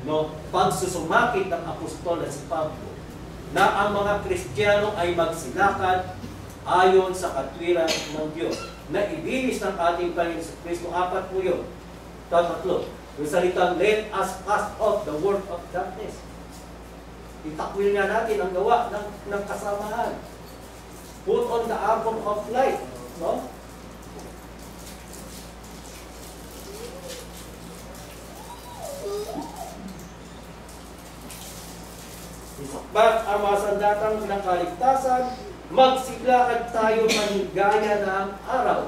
no, pagsusumakit ng apostol na si Pablo na ang mga Kristiyano ay magsilakad ayon sa katwiran ng Diyos na ibinis ng ating Panginoon sa Kristo. 4 po yun. Tatlo. Yung salitang, let us cast off the work of darkness. Itakwil nga natin ang gawa ng kasamahan. Put on the armor of light. No? Isakbat ang mga sandatang ng kaligtasan, magsiglakad tayo manhigaya ng araw.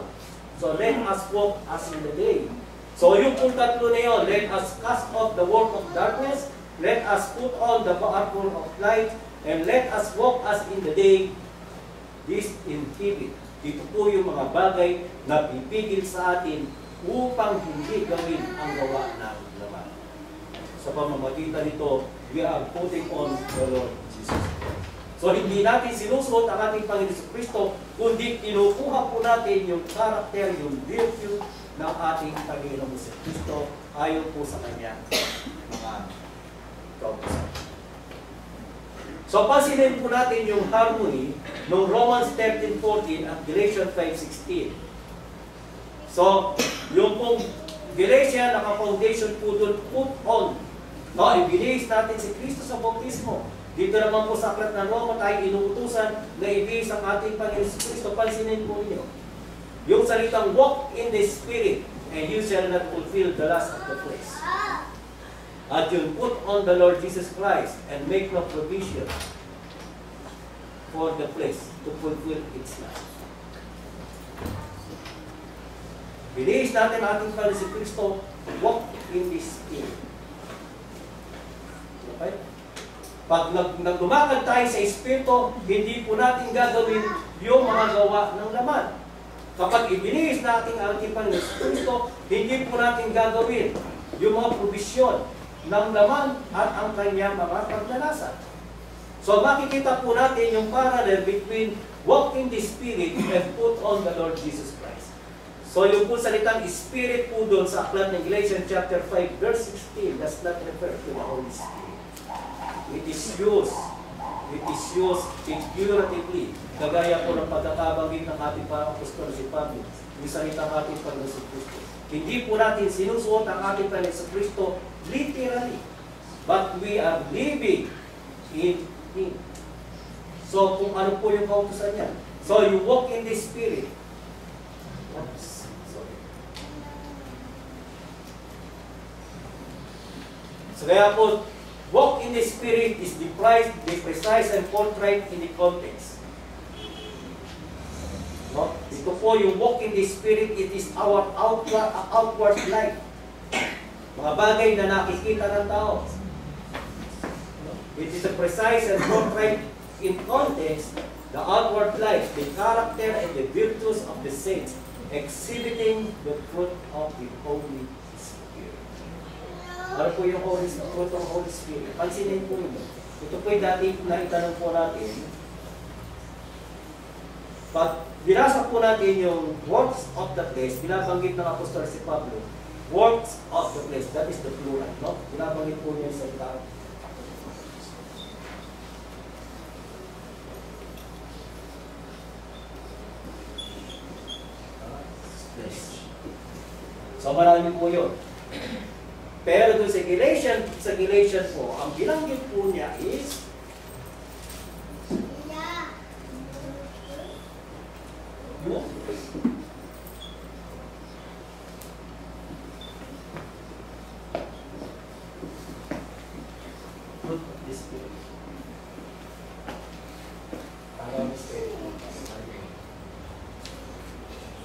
So let us walk as in the day. So yung pong tatlo na yun, let us cast off the work of darkness, let us put on the armor of light, and let us walk as in the day. This inhibit. Dito po yung mga bagay na pipigil sa atin upang hindi gawin ang gawa ng laman. Sa pamamagitan nito, we are putting on the Lord Jesus Christ. So hindi natin sinusuot ang ating Panginoon Kristo, kundi kinukuha po natin yung character, yung virtue ng ating Panginoon Kristo ayon po sa kanya mga kautusan. So pansinin po natin yung harmony ng Romans 13:14 at Galatians 5:16. So yung pong Galatia, naka-foundation po doon, put on. No, ibinihis natin si Kristo sa bautismo. Dito naman po sa aklat ng Roma tayo inuutusan na ibihis ang ating Panginoon si Kristo. Pansinin po niyo yung salitang walk in the Spirit and you shall not fulfill the lust of the flesh. At you put on the Lord Jesus Christ and make no provision for the flesh to fulfill its lust. Binihis natin ang ating Panginoon si Kristo, walk in the Spirit. Okay? Pag naglumakad tayo sa Espiritu, hindi po natin gagawin yung mga gawa ng laman. Kapag ibinihis natin ang ating Panginoon si Kristo, hindi po natin gagawin yung mga probisyon ng laman at ang kanyang mga pagnanasa. So makikita po natin yung parallel between walk in the Spirit and put on the Lord Jesus Christ. So yung po salitang Spirit po doon sa aklat ng Galatians chapter 5 verse 16 does not refer to the Holy Spirit. It is used figuratively. Kagaya po ng pagkakabanggit ng ating apostol si Pablo, yung salitang ating Panginoon si Kristo. Hindi po natin sinusuot ang ating Panginoon si Kristo literally, but we are living in Him. So kung ano po yung kautusan niya. So you walk in the Spirit. So kaya po, walk in the Spirit is the precise and forthright in the context. No? Ito po yung walk in the Spirit, it is our outward life. Mga bagay na nakikita ng tao. It is a precise and forthright in context, the outward life, the character and the virtues of the saints, exhibiting the fruit of the Holy Spirit. Ano po yung fruit of the Holy Spirit? Pansinin po yun. Ito po yung dati na itanong po natin. Pag binasa po natin yung works of the flesh, binabanggit ng apostol si Pablo, works of the flesh, that is the plural, no? Binabanggit po niya sa tao. So marami po yun. Pero doon sa Galatians po, ang binanggit po niya is fruit of the Spirit.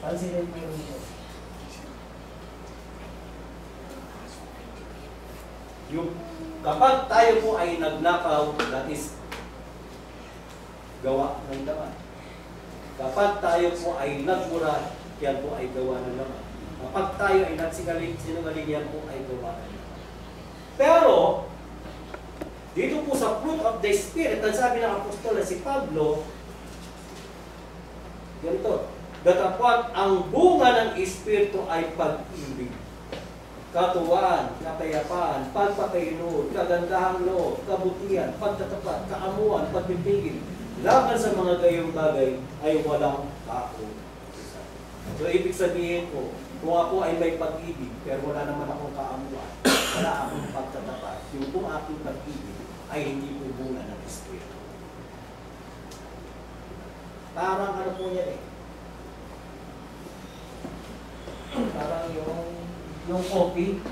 Pansinin po yun ito. Yung kapag tayo po ay nagnakaw, that is gawa ng laman. Kapag tayo po ay nagmura, yan po ay gawa ng laman. Kapag tayo ay nagsinungaling, yan po ay gawa ng laman. Pero, dito po sa fruit of the Spirit, ang sabi ng apostol na si Pablo, ganito, datapwat ang bunga ng Espiritu ay pag-ibig. katuwaan, kapayapaan, pagpapainud, kagandahang loob, kabutihan, pagtatapat, kaamuan, pagpipigil, laban sa mga gayong bagay ay walang kakutusan. So, ibig sabihin ko, kung ako ay may pag-ibig, pero wala naman akong kaamuan, wala akong pagtatapat, yung kung aking pag-ibig ay hindi po bunga ng Espiritu. Parang ano po yan eh. Parang yung coffee,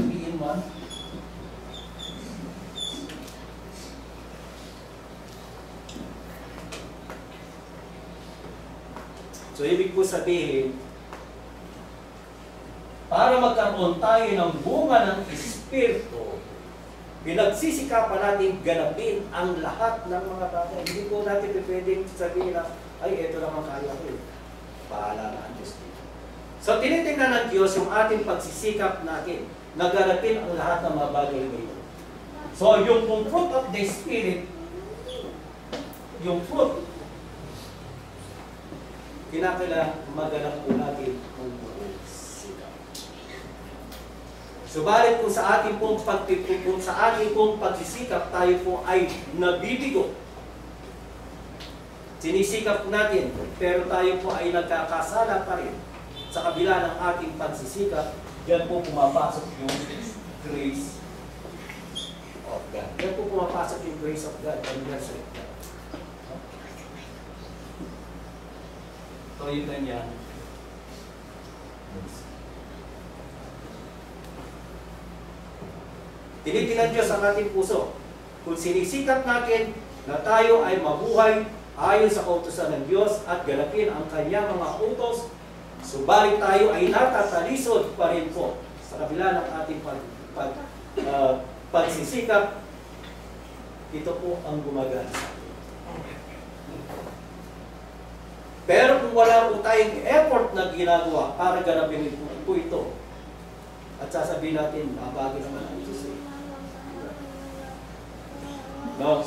3-in-1. So, ibig po sabihin, para magkaroon tayo ng bunga ng Espiritu, pinagsisikapan natin ganapin ang lahat ng mga bagay. Hindi po natin pwedeng sabihin na, ay, ito lang ang kaya ko. Bahala na ang Diyos dito. So, tinitingnan ng Diyos yung ating pagsisikap natin na ganapin ang lahat ng mga bagay ngayon. So, yung fruit of the Spirit, yung fruit, kinakailangan maganap po natin kung sikap. Subalit kung sa ating pong pagsisikap, tayo po ay nabibigo. Sinisikap natin, pero tayo po ay nagkakasala pa rin. Sa kabila ng ating pagsisikap, yan po pumapasok yung grace of God. Yan po pumapasok yung grace of God and mercy of God. So yun ganyan. Tinitingnan Diyos ang ating puso. Kung sinisikap natin na tayo ay mabuhay ayon sa kautusan ng Diyos at ganapin ang kanyang mga utos, subalit tayo ay natatalisod pa rin po sa kabila ng ating pagsisikap, ito po ang gumagana sa atin. Pero kung wala po tayong effort na ginagawa para ganapin po ito, at sasabihin natin, mabagay naman ang Diyos eh. No,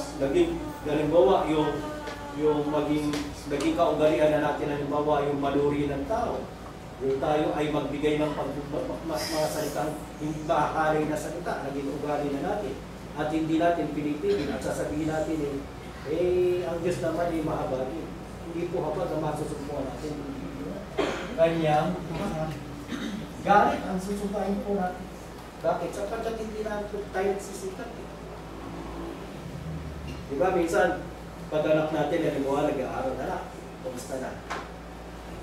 halimbawa, yung maging kaugalian na natin, halimbawa, yung maluri ng tao. Yung tayo ay magbigay ng mga salitang hindi makakari na salita, naging ugali na natin. At hindi natin pinipigil at sasabihin natin ang Diyos naman ay mahabagin. Hindi po habag ang masusumpuan natin. Kanyang galit ang susumpahin po natin. Bakit? Sapagkat hindi natin tayo nagsisikap. Diba, minsan, pag anak natin, halimbawa, nag-aaral na lang. Kumusta na?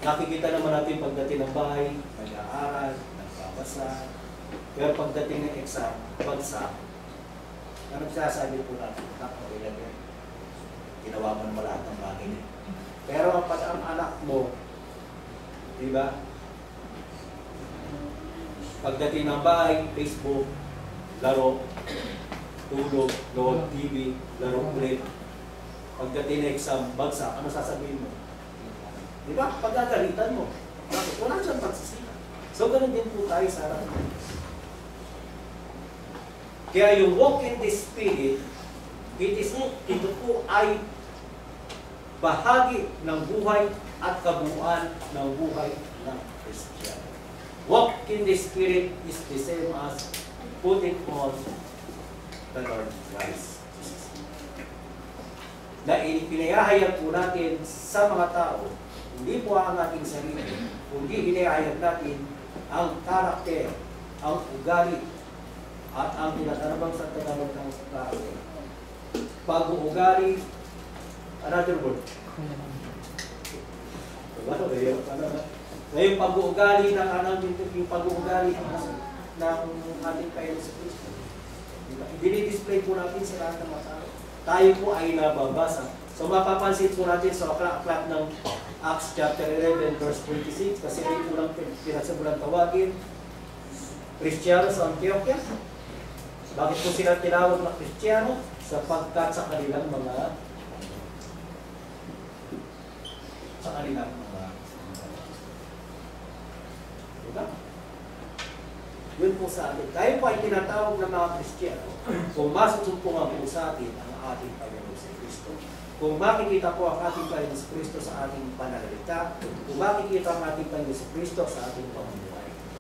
Nakikita naman natin pagdating ng bahay, nag-aaral, nagbabasa. Pero pagdating ng exam, bagsak, ano sinasabi po natin? Nakakailan yan. Ginawa mo naman lahat ng bagay. Pero pag ang anak mo, di ba? Pagdating ng bahay, Facebook, laro, tulog, load, TV, laro ulit. Pagdating ng exam, bagsak, ano sasabihin mo? Di ba? Pagkagalitan mo. Bakit? Wala siyang pagsisika. So, ganun din po tayo sa harap ng Diyos. Kaya yung walk in the Spirit, ito po ay bahagi ng buhay at kabuuan ng buhay ng Christian. Walk in the Spirit is the same as putting on the Lord Christ. Na pinayahayag po natin sa mga tao, hindi po ang ating sarili, kundi inihayag natin ang karakter, ang ugali, at ang tinatanabang sa Tagalog ng karakter. Pag-uugali, another word. Ngayon, pag-uugali ng yung pag-uugali ng ating Panginoon sa Kristo. Dinidisplay po natin sa lahat ng mga tao. Tayo po ay nababasa. So mapapansin po natin sa aklat ng Acts chapter 11 verse 26, kasi ay unang pinagsabulang tawagin, Kristiyano sa Antioquia. Bakit po sila tinawag na Kristiyano? Sapagkat sa kanilang mga diba? Yun po sa atin. Tayo po ay tinatawag ng mga Kristiyano kung masasumpungan po sa atin ang ating Panginoon sa Kristo. Kung makikita po ang ating Panginoon sa Kristo sa ating pananalita, kung makikita ang ating Panginoon sa Kristo sa ating pamumuhay.